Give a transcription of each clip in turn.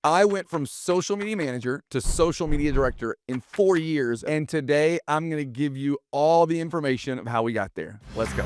I went from social media manager to social media director in 4 years, and today I'm gonna give you all the information of how we got there. Let's go.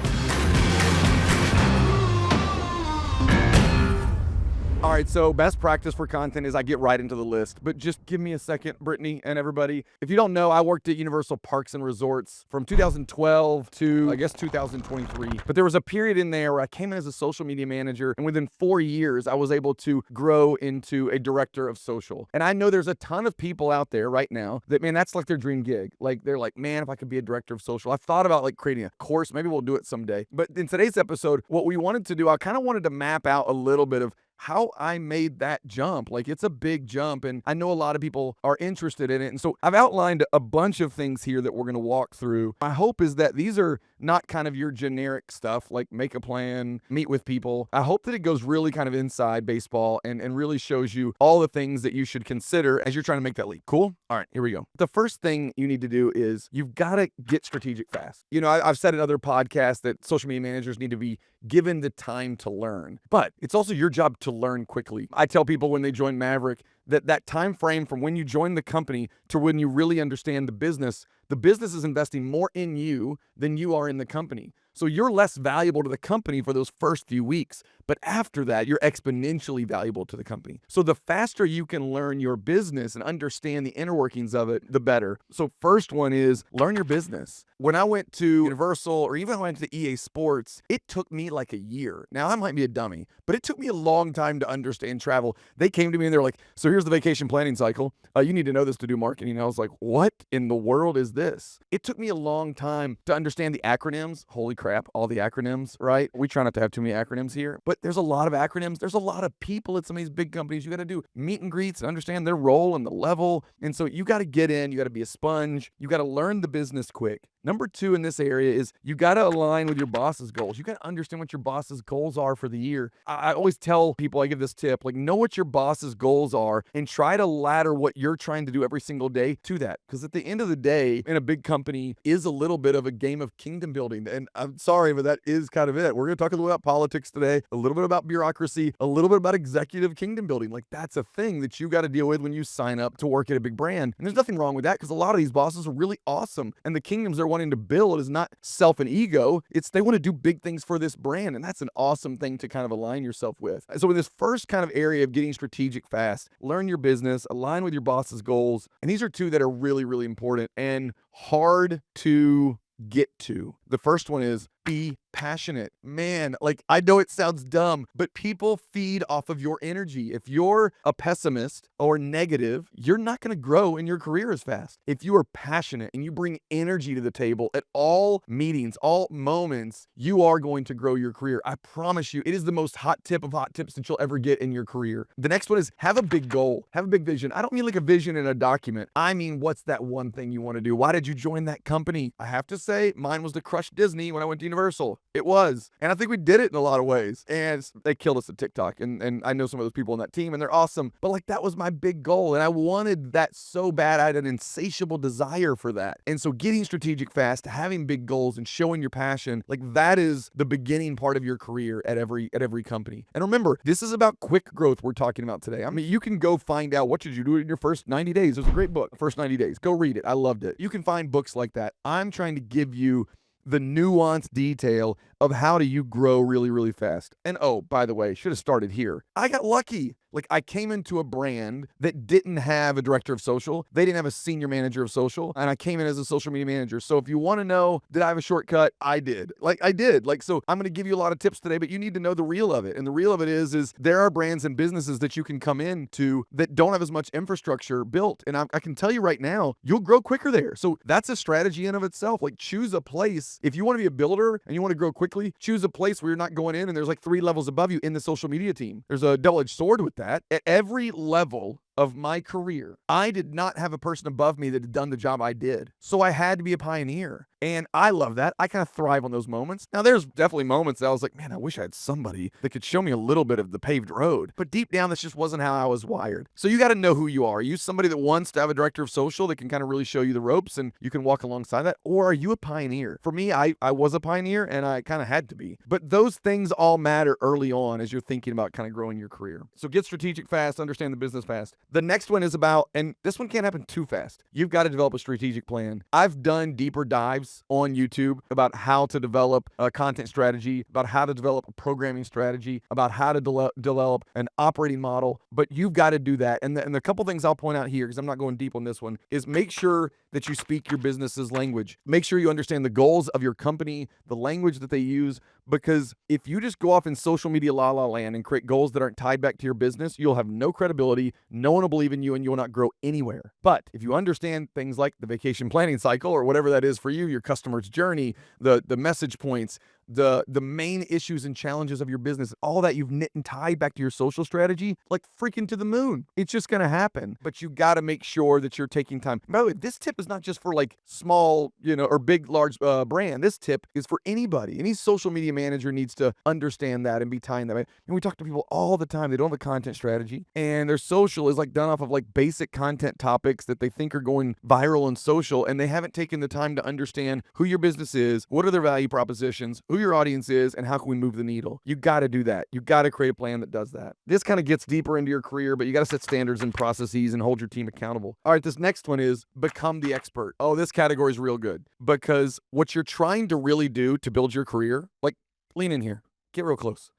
All right, so best practice for content is I get right into the list, but just give me a second, Brittany and everybody. If you don't know, I worked at Universal Parks and Resorts from 2012 to, I guess, 2023. But there was a period in there where I came in as a social media manager, and within 4 years, I was able to grow into a director of social. And I know there's a ton of people out there right now that, man, that's like their dream gig. Like, they're like, man, if I could be a director of social. I've thought about like creating a course. Maybe we'll do it someday. But in today's episode, what we wanted to do, I kind of wanted to map out a little bit of how I made that jump. Like, it's a big jump, and I know a lot of people are interested in it. And so I've outlined a bunch of things here that we're going to walk through. My hope is that these are not kind of your generic stuff like make a plan, meet with people. I hope that it goes really kind of inside baseball and really shows you all the things that you should consider as you're trying to make that leap. Cool? All right, here we go. The first thing you need to do is you've got to get strategic fast. You know, I've said in other podcasts that social media managers need to be given the time to learn, but it's also your job to learn quickly. I tell people when they join Maverick that time frame from when you join the company to when you really understand the business is investing more in you than you are in the company. So you're less valuable to the company for those first few weeks, but after that, you're exponentially valuable to the company. So the faster you can learn your business and understand the inner workings of it, the better. So first one is learn your business. When I went to Universal or even when I went to EA Sports, it took me like a year. Now, I might be a dummy, but it took me a long time to understand travel. They came to me and they're like, so here's the vacation planning cycle. You need to know this to do marketing. And I was like, what in the world is this? It took me a long time to understand the acronyms. Holy crap, all the acronyms, right? We try not to have too many acronyms here, but there's a lot of acronyms. There's a lot of people at some of these big companies. You got to do meet and greets and understand their role and the level. And so you got to get in, you got to be a sponge. You got to learn the business quick. Number two in this area is you got to align with your boss's goals. You got to understand what your boss's goals are for the year. I always tell people, I give this tip, like know what your boss's goals are and try to ladder what you're trying to do every single day to that. Because at the end of the day, in a big company is a little bit of a game of kingdom building. And I'm sorry, but that is kind of it. We're going to talk a little about politics today, a little bit about bureaucracy, a little bit about executive kingdom building. Like that's a thing that you got to deal with when you sign up to work at a big brand. And there's nothing wrong with that because a lot of these bosses are really awesome. And the kingdoms they're wanting to build is not self and ego. It's they want to do big things for this brand. And that's an awesome thing to kind of align yourself with. So in this first kind of area of getting strategic fast, learn your business, align with your boss's goals. And these are two that are really, really important and hard to get to. The first one is be passionate. Man, like I know it sounds dumb, but people feed off of your energy. If you're a pessimist or negative, you're not going to grow in your career as fast. If you are passionate and you bring energy to the table at all meetings, all moments, you are going to grow your career. I promise you, it is the most hot tip of hot tips that you'll ever get in your career. The next one is have a big goal, have a big vision. I don't mean like a vision in a document. I mean, what's that one thing you want to do? Why did you join that company? I have to say, mine was to crush Disney when I went to Universal. It was. And I think we did it in a lot of ways. And they killed us at TikTok. And I know some of those people on that team and they're awesome. But like that was my big goal. And I wanted that so bad. I had an insatiable desire for that. And so getting strategic fast, having big goals and showing your passion, like that is the beginning part of your career at every company. And remember, this is about quick growth we're talking about today. I mean, you can go find out what should you do in your first 90 days. There's a great book, First 90 Days. Go read it. I loved it. You can find books like that. I'm trying to give you the nuanced detail of how do you grow really, really fast. And oh, by the way, should have started here. I got lucky. Like I came into a brand that didn't have a director of social. They didn't have a senior manager of social. And I came in as a social media manager. So if you want to know, did I have a shortcut? I did. Like I did. Like, so I'm going to give you a lot of tips today, but you need to know the real of it. And the real of it is there are brands and businesses that you can come into that don't have as much infrastructure built. And I can tell you right now, you'll grow quicker there. So that's a strategy in of itself. Like choose a place. If you want to be a builder and you want to grow quickly, choose a place where you're not going in and there's like 3 levels above you in the social media team. There's a double-edged sword with that. At every level of my career, I did not have a person above me that had done the job I did. So I had to be a pioneer. And I love that. I kind of thrive on those moments. Now, there's definitely moments that I was like, man, I wish I had somebody that could show me a little bit of the paved road. But deep down, this just wasn't how I was wired. So you got to know who you are. Are you somebody that wants to have a director of social that can kind of really show you the ropes and you can walk alongside that? Or are you a pioneer? For me, I was a pioneer and I kind of had to be. But those things all matter early on as you're thinking about kind of growing your career. So get strategic fast, understand the business fast. The next one is about, and this one can't happen too fast. You've got to develop a strategic plan. I've done deeper dives on YouTube about how to develop a content strategy, about how to develop a programming strategy, about how to develop an operating model, but you've got to do that. And the couple things I'll point out here, because I'm not going deep on this one, is make sure that you speak your business's language. Make sure you understand the goals of your company, the language that they use, because if you just go off in social media la land and create goals that aren't tied back to your business, you'll have no credibility, no one will believe in you, and you will not grow anywhere. But if you understand things like the vacation planning cycle or whatever that is for you, your customer's journey, the message points, the main issues and challenges of your business, all that you've knit and tied back to your social strategy, like freaking to the moon. It's just going to happen. But you got to make sure that you're taking time. By the way, this tip is not just for like small, or big, large brand. This tip is for anybody. Any social media manager needs to understand that and be tying that. And we talk to people all the time. They don't have a content strategy and their social is like done off of like basic content topics that they think are going viral on social. And they haven't taken the time to understand who your business is, what are their value propositions, who your audience is, and how can we move the needle. You got to do that. You got to create a plan that does that. This kind of gets deeper into your career, but you got to set standards and processes and hold your team accountable. All right, this next one is become the expert. Oh, this category is real good because what you're trying to really do to build your career, like lean in here, get real close.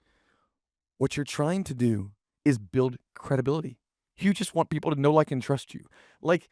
What you're trying to do is build credibility. You just want people to know, like, and trust you. Like,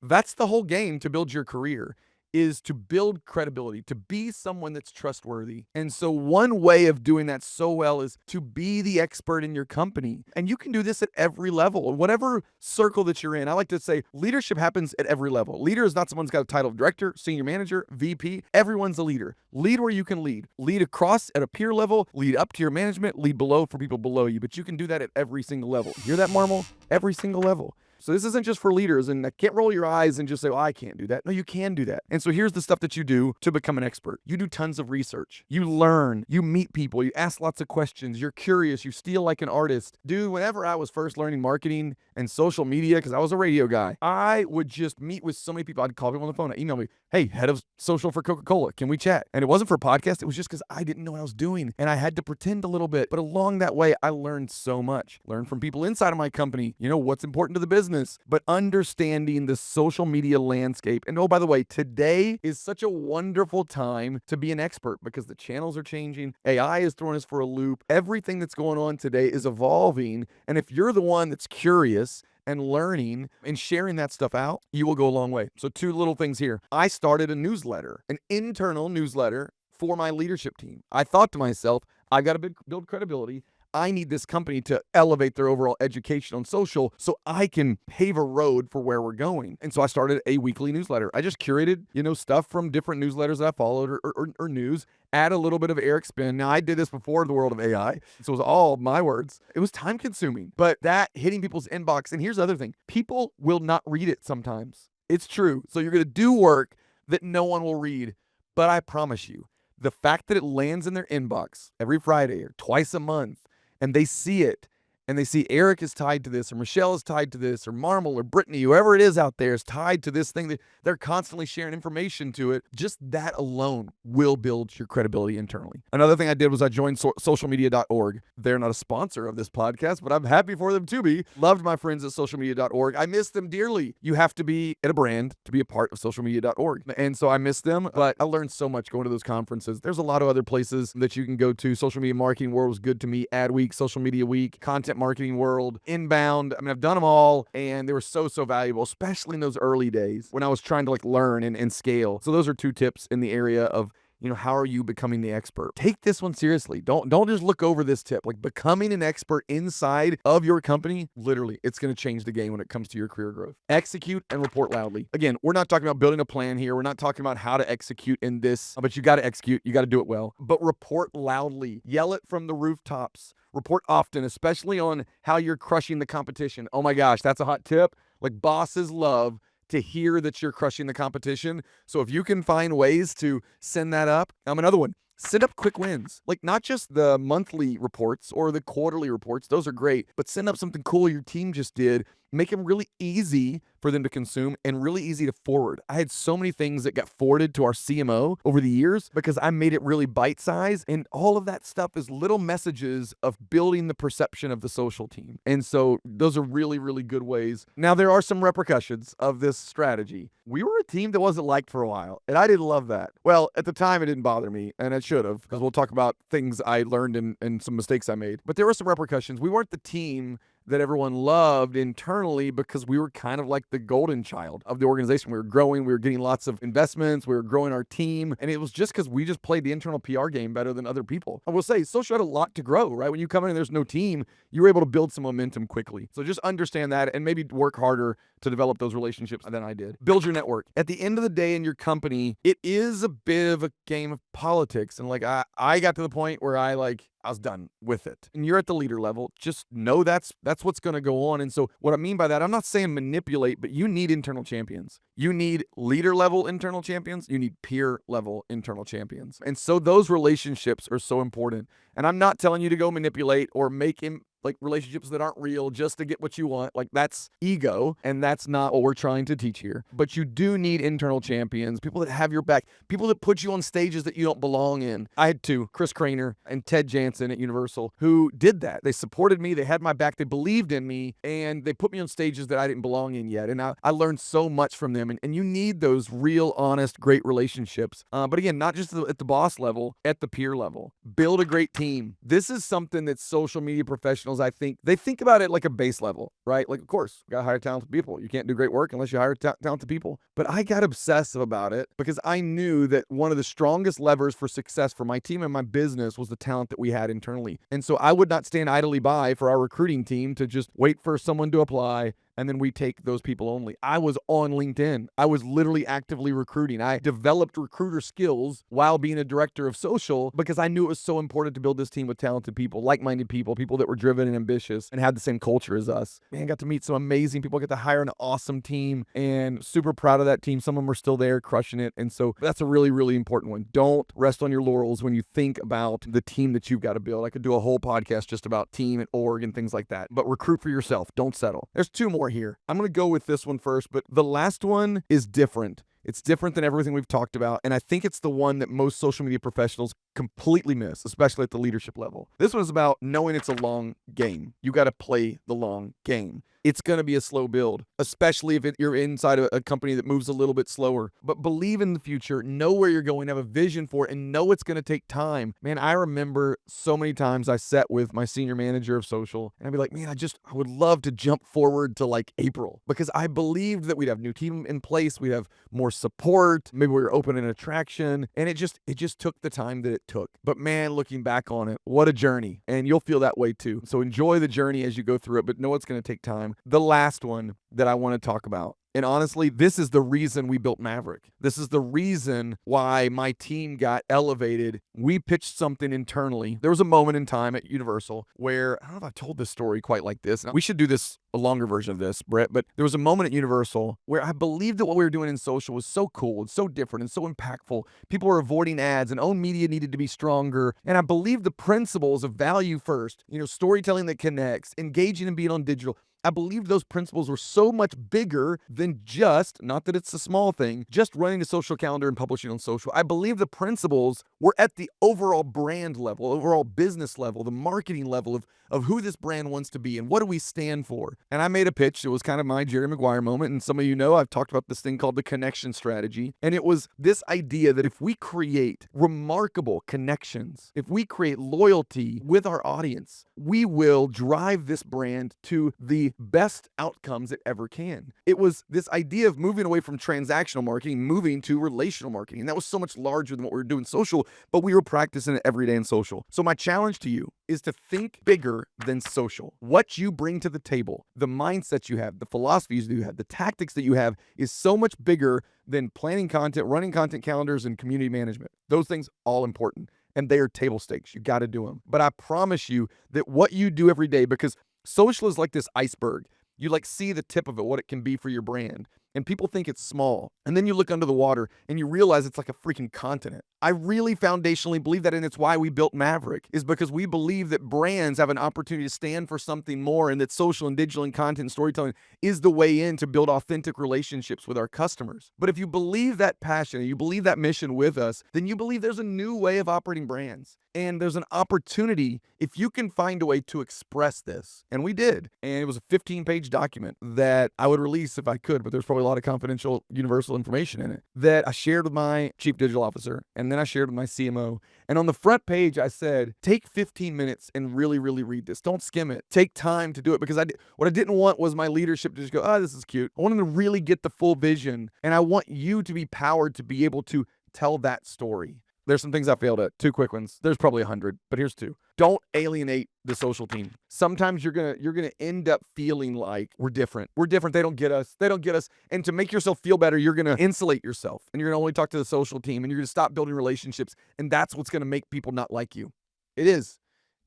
that's the whole game to build your career, is to build credibility, to be someone that's trustworthy. And so one way of doing that so well is to be the expert in your company. And you can do this at every level, whatever circle that you're in. I like to say leadership happens at every level. Leader is not someone who's got a title of director, senior manager, VP. Everyone's a leader. Lead where you can lead. Lead across at a peer level, lead up to your management, lead below for people below you. But you can do that at every single level. Hear that, Marmal? Every single level. So this isn't just for leaders, and I can't roll your eyes and just say, oh, I can't do that. No, you can do that. And so here's the stuff that you do to become an expert. You do tons of research. You learn. You meet people. You ask lots of questions. You're curious. You steal like an artist. Dude, whenever I was first learning marketing and social media, because I was a radio guy, I would just meet with so many people. I'd call people on the phone. I'd email me, hey, head of social for Coca-Cola, can we chat? And it wasn't for a podcast. It was just because I didn't know what I was doing, and I had to pretend a little bit. But along that way, I learned so much. Learned from people inside of my company, what's important to the business, but understanding the social media landscape. And oh, by the way, today is such a wonderful time to be an expert because the channels are changing. AI is throwing us for a loop. Everything that's going on today is evolving. And if you're the one that's curious and learning and sharing that stuff out, you will go a long way. So 2 little things here. I started a newsletter, an internal newsletter for my leadership team. I thought to myself, I've got to build credibility. I need this company to elevate their overall education on social so I can pave a road for where we're going. And so I started a weekly newsletter. I just curated, stuff from different newsletters that I followed or news, add a little bit of Eric spin. Now, I did this before the world of AI, so it was all my words. It was time consuming, but that hitting people's inbox. And here's the other thing. People will not read it sometimes. It's true. So you're going to do work that no one will read. But I promise you, the fact that it lands in their inbox every Friday or twice a month, and they see it, and they see Eric is tied to this, or Michelle is tied to this, or Marmal or Brittany, whoever it is out there is tied to this thing that they're constantly sharing information to it. Just that alone will build your credibility internally. Another thing I did was I joined socialmedia.org. They're not a sponsor of this podcast, but I'm happy for them to be. Loved my friends at socialmedia.org. I miss them dearly. You have to be at a brand to be a part of socialmedia.org. And so I miss them, but I learned so much going to those conferences. There's a lot of other places that you can go to. Social Media Marketing World was good to me. Adweek, Social Media Week, Content Marketing World, Inbound. I mean, I've done them all, and they were so valuable, especially in those early days when I was trying to learn and scale. So those are 2 tips in the area of, how are you becoming the expert? Take this one seriously. Don't just look over this tip. Becoming an expert inside of your company, literally, it's going to change the game when it comes to your career growth. Execute and report loudly. Again, we're not talking about building a plan here. We're not talking about how to execute in this, but you got to execute. You got to do it well. But report loudly. Yell it from the rooftops. report often, especially on how you're crushing the competition. Oh my gosh, that's a hot tip. Like bosses love to hear that you're crushing the competition. So if you can find ways to send that up, another one. Send up quick wins. Like not just the monthly reports or the quarterly reports. Those are great, but send up something cool your team just did. Make them really easy for them to consume and really easy to forward. I had so many things that got forwarded to our CMO over the years because I made it really bite-sized, and all of that stuff is little messages of building the perception of the social team. And so those are really, really good ways. Now, there are some repercussions of this strategy. We were a team that wasn't liked for a while, and I didn't love that. Well, at the time, it didn't bother me, and it should have, because we'll talk about things I learned and some mistakes I made. But there were some repercussions. We weren't the team that everyone loved internally because we were kind of like the golden child of the organization. We were growing, we were getting lots of investments, we were growing our team, and it was just because we just played the internal PR game better than other people. I will say, social had a lot to grow, right? When you come in and there's no team, you were able to build some momentum quickly. So just understand that and maybe work harder to develop those relationships than I did. Build your network. At the end of the day in your company, it is a bit of a game of politics. And like I got to the point where I was done with it. And you're at the leader level. Just know that's what's going to go on. And so what I mean by that, I'm not saying manipulate, but you need internal champions. You need leader level internal champions. You need peer level internal champions. And so those relationships are so important. And I'm not telling you to go manipulate or make him relationships that aren't real just to get what you want. Like that's ego, and that's not what we're trying to teach here. But you do need internal champions, people that have your back, people that put you on stages that you don't belong in. I had two, Chris Craner and Ted Jansen at Universal, who did that. They supported me, they had my back, they believed in me, and they put me on stages that I didn't belong in yet. And I learned so much from them. And you need those real, honest, great relationships. But again, not just at the boss level, at the peer level. Build a great team. This is something that social media professionals, I think, they think about it like a base level, right? Like, of course, you gotta hire talented people. You can't do great work unless you hire talented people. But I got obsessive about it because I knew that one of the strongest levers for success for my team and my business was the talent that we had internally. And so I would not stand idly by for our recruiting team to just wait for someone to apply and then we take those people only. I was on LinkedIn. I was literally actively recruiting. I developed recruiter skills while being a director of social because I knew it was so important to build this team with talented people, like-minded people, people that were driven and ambitious and had the same culture as us. Man, got to meet some amazing people, get to hire an awesome team, and super proud of that team. Some of them are still there crushing it. And so that's a really, really important one. Don't rest on your laurels when you think about the team that you've got to build. I could do a whole podcast just about team and org and things like that, but recruit for yourself. Don't settle. There's two more here. I'm going to go with this one first, but the last one is different. It's different than everything we've talked about, and I think it's the one that most social media professionals completely miss, especially at the leadership level. This one is about knowing it's a long game. You got to play the long game. It's going to be a slow build, especially if you're inside a company that moves a little bit slower. But believe in the future, know where you're going, have a vision for it, and know it's going to take time. Man, I remember so many times I sat with my senior manager of social, and I'd be like, man, I would love to jump forward to like April, because I believed that we'd have new team in place, we'd have more support, maybe we were open in attraction, and it just took the time that it took. But man, looking back on it, what a journey, and you'll feel that way too. So enjoy the journey as you go through it, but know it's going to take time. The last one that I want to talk about, and honestly, this is the reason we built Maverick. This is the reason why my team got elevated. We pitched something internally. There was a moment in time at Universal where, I don't know if I've told this story quite like this. We should do this, a longer version of this, Brett, but there was a moment at Universal where I believed that what we were doing in social was so cool and so different and so impactful. People were avoiding ads and owned media needed to be stronger. And I believed the principles of value first, storytelling that connects, engaging and being on digital. I believed those principles were so much bigger than just, not that it's a small thing, just running a social calendar and publishing on social. I believe the principles were at the overall brand level, overall business level, the marketing level of who this brand wants to be and what do we stand for. And I made a pitch. It was kind of my Jerry Maguire moment. And some of you know I've talked about this thing called the connection strategy. And it was this idea that if we create remarkable connections, if we create loyalty with our audience, we will drive this brand to the best outcomes it ever can. It was this idea of moving away from transactional marketing, moving to relational marketing. And that was so much larger than what we were doing social, but we were practicing it every day in social. So my challenge to you is to think bigger than social. What you bring to the table, the mindsets you have, the philosophies that you have, the tactics that you have is so much bigger than planning content, running content calendars, and community management. Those things all important. and they are table stakes. You got to do them. But I promise you that what you do every day, because social is like this iceberg. You like see the tip of it, what it can be for your brand. And people think it's small. And then you look under the water and you realize it's like a freaking continent. I really foundationally believe that, and it's why we built Maverick, is because we believe that brands have an opportunity to stand for something more, and that social and digital and content storytelling is the way in to build authentic relationships with our customers. But if you believe that passion and you believe that mission with us, then you believe there's a new way of operating brands. And there's an opportunity if you can find a way to express this. And we did. And it was a 15-page document that I would release if I could, but there's probably a lot of confidential universal information in it that I shared with my chief digital officer, and then I shared with my CMO. And on the front page, I said, take 15 minutes and really, really read this. Don't skim it. Take time to do it, because what I didn't want was my leadership to just go, oh, this is cute. I want them to really get the full vision. And I want you to be powered to be able to tell that story. There's some things I failed at. 2 quick ones. There's probably 100, but here's 2. Don't alienate the social team. Sometimes you're gonna end up feeling like we're different. We're different. They don't get us. They don't get us. And to make yourself feel better, you're gonna insulate yourself, and you're gonna only talk to the social team, and you're gonna stop building relationships. And that's what's gonna make people not like you. It is.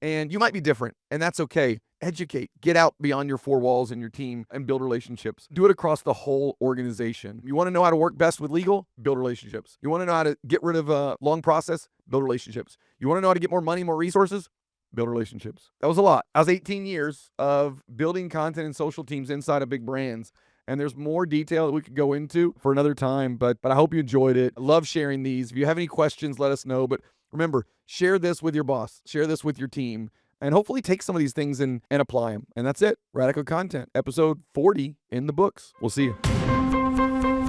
And you might be different, and that's okay. Educate, get out beyond your 4 walls and your team and build relationships. Do it across the whole organization. You want to know how to work best with legal? Build relationships. You want to know how to get rid of a long process? Build relationships. You want to know how to get more money, more resources? Build relationships. That was a lot. That was 18 years of building content and social teams inside of big brands. And there's more detail that we could go into for another time, but I hope you enjoyed it. I love sharing these. If you have any questions, let us know. But remember, share this with your boss. Share this with your team. And hopefully take some of these things and apply them. And that's it. Radical Content, episode 40 in the books. We'll see you.